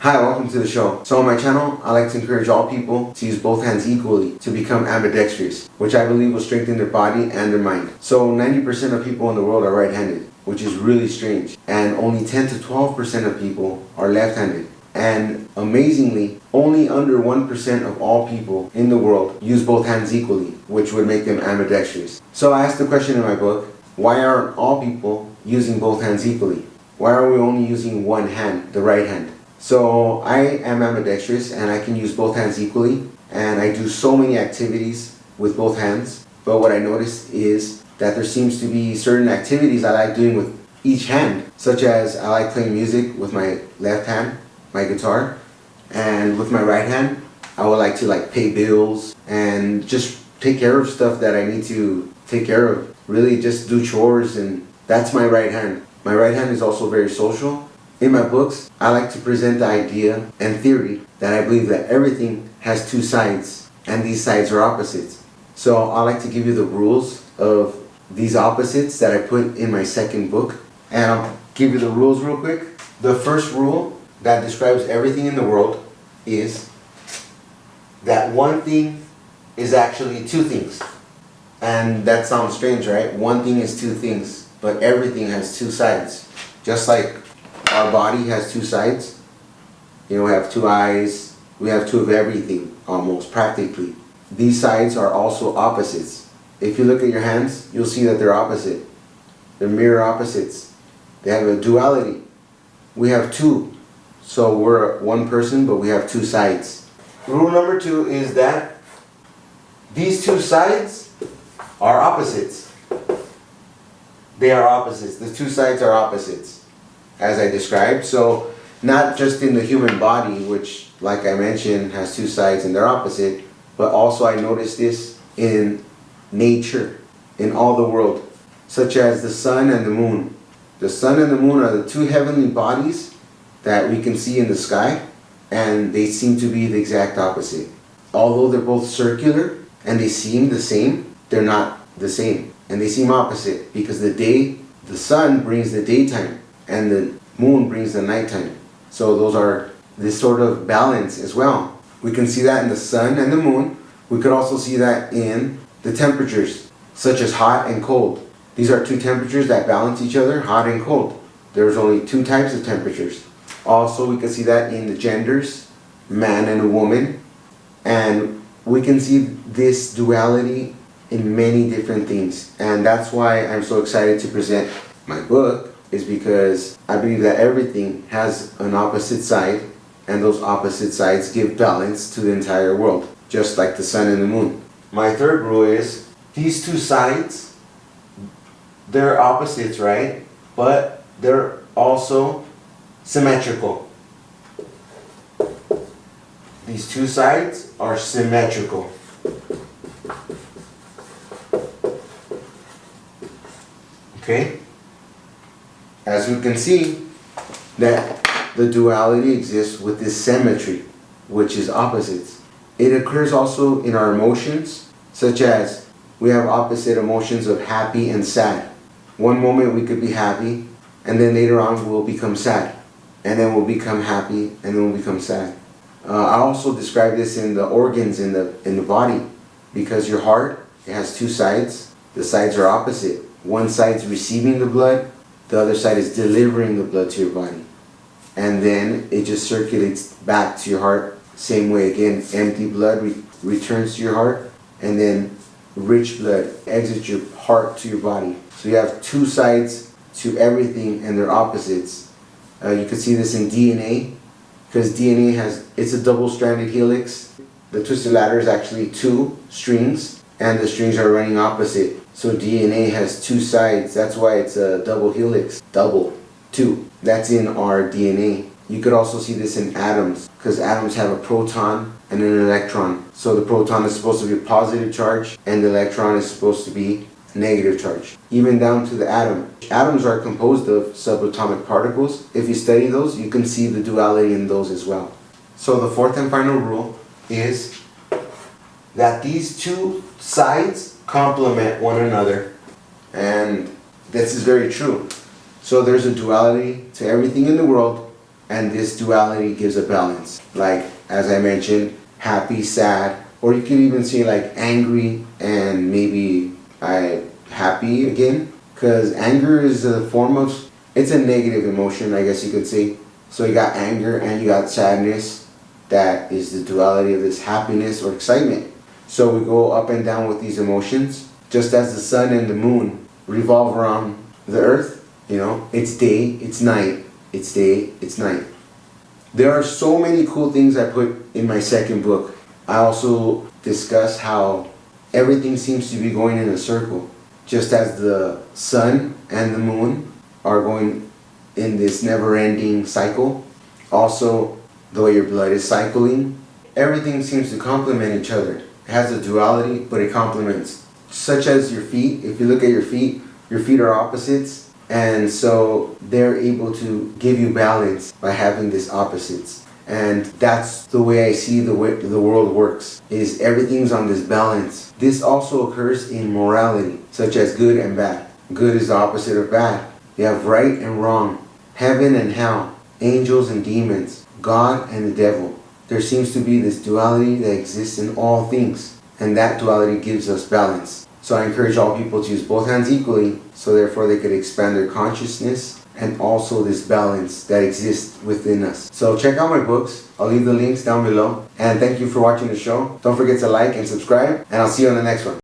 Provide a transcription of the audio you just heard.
Hi, welcome to the show. So on my channel, I like to encourage all people to use both hands equally to become ambidextrous, which I believe will strengthen their body and their mind. So 90% of people in the world are right-handed, which is really strange. And only 10 to 12% of people are left-handed. And amazingly, only under 1% of all people in the world use both hands equally, which would make them ambidextrous. So I asked the question in my book, why aren't all people using both hands equally? Why are we only using one hand, the right hand? So I am ambidextrous and I can use both hands equally, and I do so many activities with both hands. But what I noticed is that there seems to be certain activities I like doing with each hand, such as I like playing music with my left hand, my guitar, and with my right hand I would like to pay bills and just take care of stuff that I need to take care of. Really just do chores, and that's my right hand. My right hand is also very social. In my books, I like to present the idea and theory that I believe that everything has two sides, and these sides are opposites. So I like to give you the rules of these opposites that I put in my second book. And I'll give you the rules real quick. The first rule that describes everything in the world is that one thing is actually two things. And that sounds strange, right? One thing is two things, but everything has two sides. Just like our body has two sides. You know, we have two eyes, we have two of everything, almost, practically. These sides are also opposites. If you look at your hands, you'll see that they're opposite. They're mirror opposites. They have a duality. We have two. So we're one person, but we have two sides. Rule number 2 is that these two sides are opposites. They are opposites. The two sides are opposites, as I described. So not just in the human body, which, like I mentioned, has two sides and they're opposite, but also I noticed this in nature, in all the world, such as the sun and the moon. The sun and the moon are the two heavenly bodies that we can see in the sky, and they seem to be the exact opposite. Although they're both circular and they seem the same, they're not the same, and they seem opposite because the sun brings the daytime and the moon brings the nighttime. So those are this sort of balance as well. We can see that in the sun and the moon. We could also see that in the temperatures, such as hot and cold. These are two temperatures that balance each other, hot and cold. There's only two types of temperatures. Also, we can see that in the genders, man and a woman. And we can see this duality in many different things. And that's why I'm so excited to present my book, is because I believe that everything has an opposite side, and those opposite sides give balance to the entire world, just like the sun and the moon. My third rule is these two sides, they're opposites, right? But they're also symmetrical. These two sides are symmetrical. Okay? As we can see, that the duality exists with this symmetry, which is opposites. It occurs also in our emotions, such as we have opposite emotions of happy and sad. One moment we could be happy, and then later on we'll become sad. And then we'll become happy, and then we'll become sad. I also describe this in the organs in the body, because your heart, it has two sides. The sides are opposite. One side's receiving the blood, the other side is delivering the blood to your body. And then it just circulates back to your heart. Same way again, empty blood returns to your heart, and then rich blood exits your heart to your body. So you have two sides to everything, and they're opposites. You can see this in DNA, because DNA it's a double-stranded helix. The twisted ladder is actually two strings, and the strings are running opposite. So DNA has two sides. That's why it's a double helix. Double. Two. That's in our DNA. You could also see this in atoms, because atoms have a proton and an electron. So the proton is supposed to be a positive charge, and the electron is supposed to be a negative charge. Even down to the atom. Atoms are composed of subatomic particles. If you study those, you can see the duality in those as well. So the fourth and final rule is that these two sides complement one another, and this is very true. So there's a duality to everything in the world, and this duality gives a balance. Like, as I mentioned, happy, sad, or you could even say like angry and maybe happy again, because anger is a form of, it's a negative emotion, I guess you could say. So you got anger and you got sadness. That is the duality of this happiness or excitement. So we go up and down with these emotions, just as the sun and the moon revolve around the earth. You know, it's day, it's night, it's day, it's night. There are so many cool things I put in my second book. I also discuss how everything seems to be going in a circle, just as the sun and the moon are going in this never-ending cycle. Also, the way your blood is cycling, everything seems to complement each other. It has a duality, but it complements. Such as your feet. If you look at your feet are opposites, and so they're able to give you balance by having these opposites. And that's the way I see the world works, is everything's on this balance. This also occurs in morality, such as good and bad. Good is the opposite of bad. You have right and wrong, heaven and hell, angels and demons, God and the devil. There seems to be this duality that exists in all things, and that duality gives us balance. So I encourage all people to use both hands equally, so therefore they could expand their consciousness and also this balance that exists within us. So check out my books. I'll leave the links down below. And thank you for watching the show. Don't forget to like and subscribe, and I'll see you on the next one.